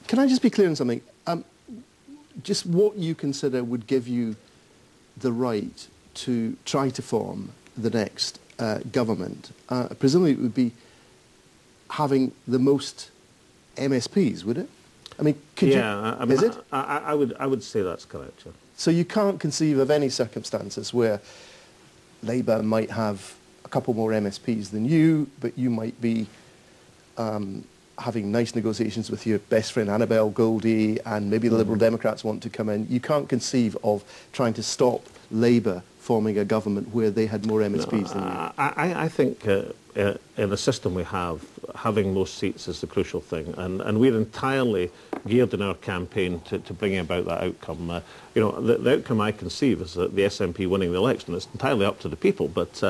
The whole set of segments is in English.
Can I just be clear on something? Just what you consider would give you the right to try to form the next government? Presumably it would be having the most MSPs, would it? I mean, could you? I mean, is it? I would say that's correct. Yeah. So you can't conceive of any circumstances where Labour might have a couple more MSPs than you, but you might be having nice negotiations with your best friend Annabel Goldie, and maybe the Liberal Democrats want to come in. You can't conceive of trying to stop Labour forming a government where they had more MSPs than you. I think in the system we have, having most seats is the crucial thing, and we're entirely geared in our campaign to bringing about that outcome. You know, the outcome I conceive is that the SNP winning the election. It's entirely up to the people, but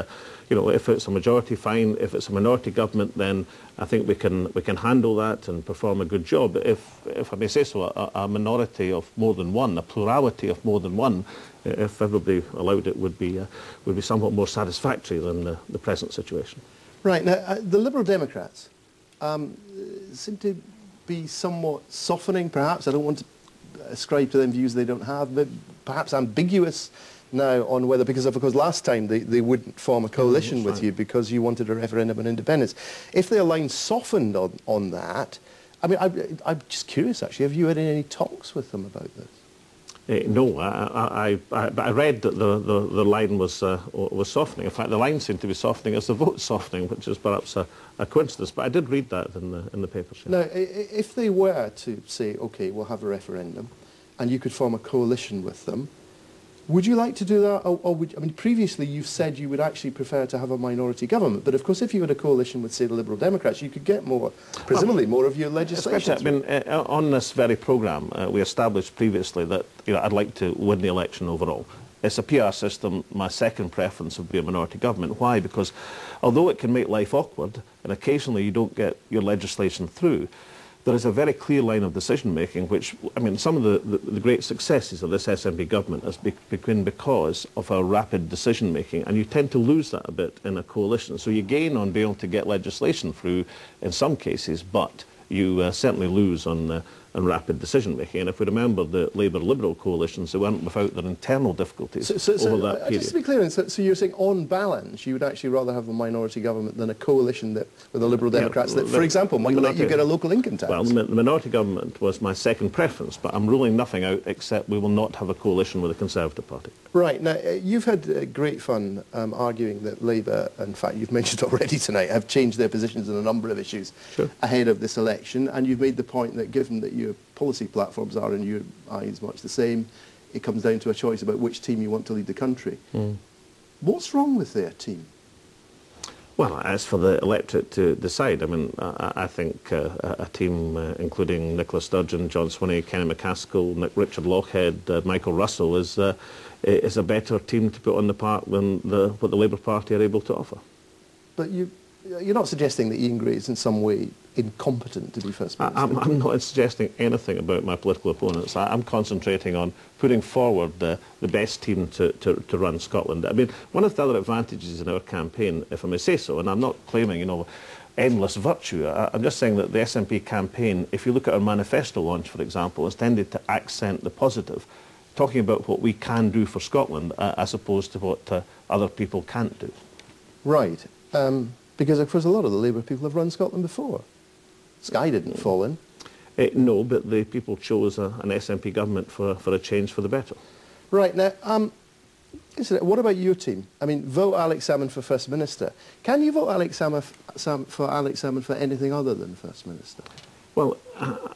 you know, if it's a majority, fine. If it's a minority government, then I think we can handle that and perform a good job. If I may say so, a minority of more than one, a plurality of more than one, if everybody allowed it, would be somewhat more satisfactory than the present situation. Right, now the Liberal Democrats seem to be somewhat softening, perhaps. I don't want to ascribe to them views they don't have, but perhaps ambiguous now on whether, because of course last time they wouldn't form a coalition with you because you wanted a referendum on independence. If their line softened on that, I mean, I'm just curious actually, have you had any talks with them about this? No, I read that the line was softening. In fact, the line seemed to be softening as the vote's softening, which is perhaps a coincidence. But I did read that in the papers. Yeah. Now, if they were to say, OK, we'll have a referendum, and you could form a coalition with them, would you like to do that? Or would, I mean, previously you've said you would actually prefer to have a minority government, but of course if you had a coalition with, say, the Liberal Democrats, you could get more, presumably more of your legislation. I mean, on this very programme, we established previously that, you know, I'd like to win the election overall. It's a PR system. My second preference would be a minority government. Why? Because although it can make life awkward, and occasionally you don't get your legislation through, there is a very clear line of decision-making, which, I mean, some of the great successes of this SNP government has been because of our rapid decision-making, and you tend to lose that a bit in a coalition. So you gain on being able to get legislation through in some cases, but you certainly lose on rapid decision-making. And if we remember the Labour-Liberal coalitions, they weren't without their internal difficulties over that period. Just to be clear, so you're saying on balance, you would actually rather have a minority government than a coalition with the Liberal Democrats that, for example, might let you get a local income tax? Well, the minority government was my second preference, but I'm ruling nothing out except we will not have a coalition with the Conservative Party. Right. Now, you've had great fun arguing that Labour, in fact, you've mentioned already tonight, have changed their positions on a number of issues ahead of this election, and you've made the point that given that your policy platforms are, in your eyes, much the same, it comes down to a choice about which team you want to lead the country. What's wrong with their team? Well, as for the electorate to decide, I mean, I think a team including Nicola Sturgeon, John Swinney, Kenny McCaskill, Richard Lochhead, Michael Russell is a better team to put on the park than what the Labour Party are able to offer. But you're not suggesting that Ian Gray is in some way incompetent to be First Minister? I'm not suggesting anything about my political opponents. I'm concentrating on putting forward the best team to run Scotland. I mean, one of the other advantages in our campaign, if I may say so, and I'm not claiming, you know, endless virtue, I'm just saying that the SNP campaign, if you look at our manifesto launch, for example, has tended to accent the positive, talking about what we can do for Scotland as opposed to what other people can't do. Right. Because, of course, a lot of the Labour people have run Scotland before. Skye didn't fall in. No, but the people chose an SNP government for a change for the better. Right. Now, what about your team? I mean, vote Alex Salmond for First Minister. Can you vote Alex Salmond for anything other than First Minister? Well,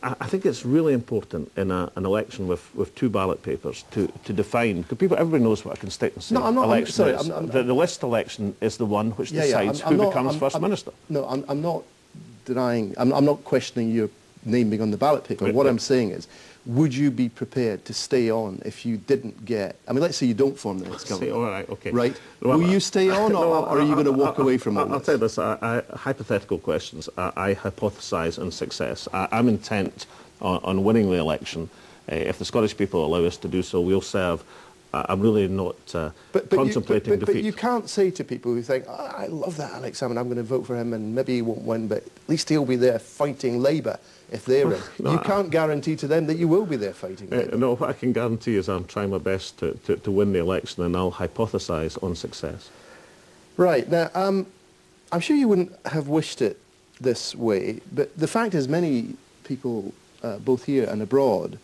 I think it's really important in an election with two ballot papers to define, because everybody knows what a constituency election is. The list election is the one which decides who becomes First Minister. No, I'm not denying, I'm not questioning your name being on the ballot paper. Right, what I'm saying is, would you be prepared to stay on if you didn't get, I mean, let's say you don't form the next government. All right, okay. Right? Well, will you stay on, or are you going to walk away from all this? I'll tell you this, hypothetical questions, I hypothesise on success. I'm intent on winning the election. If the Scottish people allow us to do so, we'll serve I'm really not contemplating defeat. But you can't say to people who think, oh, I love that Alex Salmond, I'm going to vote for him and maybe he won't win, but at least he'll be there fighting Labour if they're in. No, you can't guarantee to them that you will be there fighting Labour. No, what I can guarantee is I'm trying my best to win the election, and I'll hypothesise on success. Right. Now, I'm sure you wouldn't have wished it this way, but the fact is many people, both here and abroad,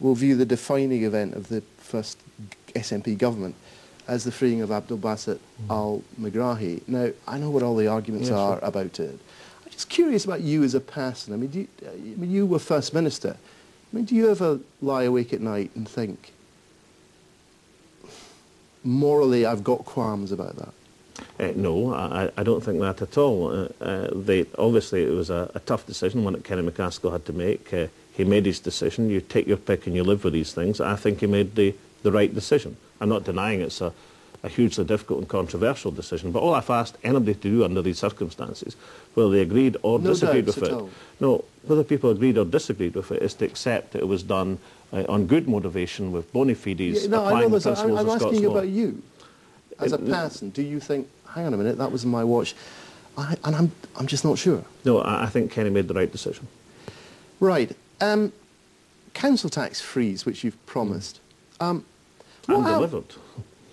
will view the defining event of the first SNP government as the freeing of Abdel Basit al-Megrahi. Now, I know what all the arguments are about it. I'm just curious about you as a person. I mean, you were First Minister. I mean, do you ever lie awake at night and think, morally, I've got qualms about that? No, I don't think that at all. Obviously, it was a tough decision, one that Kenny McCaskill had to make. He made his decision. You take your pick and you live with these things. I think he made the right decision. I'm not denying it's a hugely difficult and controversial decision, but all I've asked anybody to do under these circumstances, whether they agreed or disagreed with it, whether people agreed or disagreed with it, is to accept that it was done on good motivation with bona fides, applying the principles of Scots law. I'm asking you about you. As a person, do you think, hang on a minute, that was in my watch, and I'm just not sure? No, I think Kenny made the right decision. Right. Council tax freeze, which you've promised. And delivered.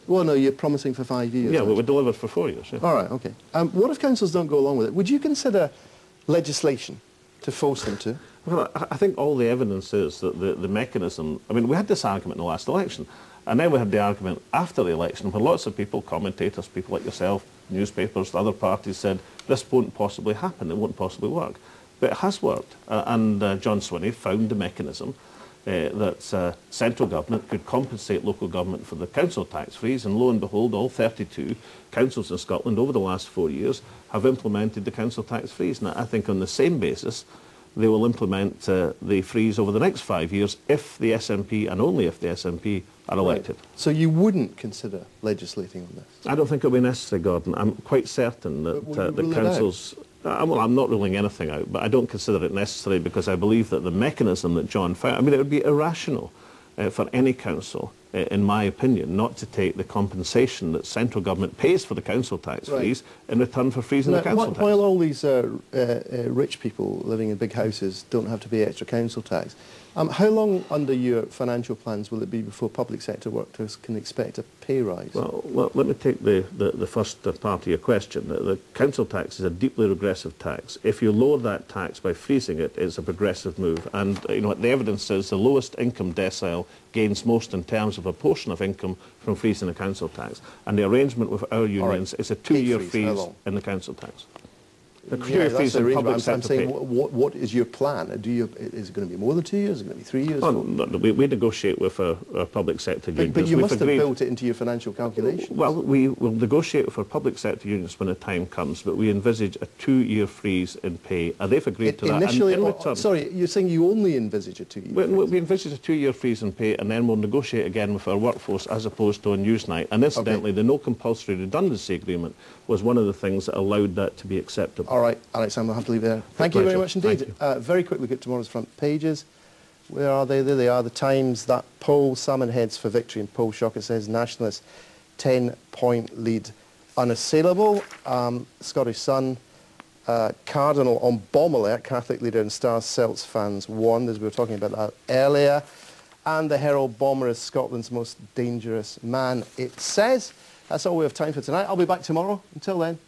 Well, no, you're promising for 5 years. Yeah, we delivered for 4 years. Yeah. All right, OK. What if councils don't go along with it? Would you consider legislation to force them to? Well, I think all the evidence is that the mechanism... I mean, we had this argument in the last election, and then we had the argument after the election where lots of people, commentators, people like yourself, newspapers, other parties said, this won't possibly happen, it won't possibly work. But it has worked, and John Swinney found a mechanism that central government could compensate local government for the council tax freeze, and lo and behold, all 32 councils in Scotland over the last 4 years have implemented the council tax freeze. And I think on the same basis, they will implement the freeze over the next 5 years if the SNP, and only if the SNP, are elected. Right. So you wouldn't consider legislating on this? I don't think it will be necessary, Gordon. I'm quite certain that the councils... well, I'm not ruling anything out, but I don't consider it necessary because I believe that the mechanism that John found... I mean, it would be irrational for any council, in my opinion, not to take the compensation that central government pays for the council tax freeze in return for freezing the council tax. While all these rich people living in big houses don't have to pay extra council tax, how long under your financial plans will it be before public sector workers can expect a pay rise? Well, let me take the first part of your question. The council tax is a deeply regressive tax. If you lower that tax by freezing it, it's a progressive move. And you know what the evidence says, the lowest income decile gains most in terms of a portion of income from freezing the council tax. And the arrangement with our unions is a 2-year freeze in the council tax. Yeah, that's the arrangement. I'm saying, what is your plan? Is it going to be more than 2 years? Is it going to be 3 years? Oh, no, we negotiate with our public sector unions. But you must have built it into your financial calculations. Well, we will negotiate with our public sector unions when the time comes, but we envisage a 2-year freeze in pay, and they've agreed to that. Initially, sorry, you're saying you only envisage a 2-year freeze? We envisage a 2-year freeze in pay, and then we'll negotiate again with our workforce as opposed to on Newsnight. And incidentally, the no compulsory redundancy agreement was one of the things that allowed that to be acceptable. All right, Alex, I'm going to have to leave there. Thank you very much indeed. Very quick look at tomorrow's front pages. Where are they? There they are. The Times, that poll, Salmond heads for victory in poll shock. It says Nationalists 10-point lead unassailable. Scottish Sun, Cardinal on bomb alert, Catholic leader and Stars Celts fans warned, as we were talking about that earlier. And the Herald bomber is Scotland's most dangerous man, it says. That's all we have time for tonight. I'll be back tomorrow. Until then,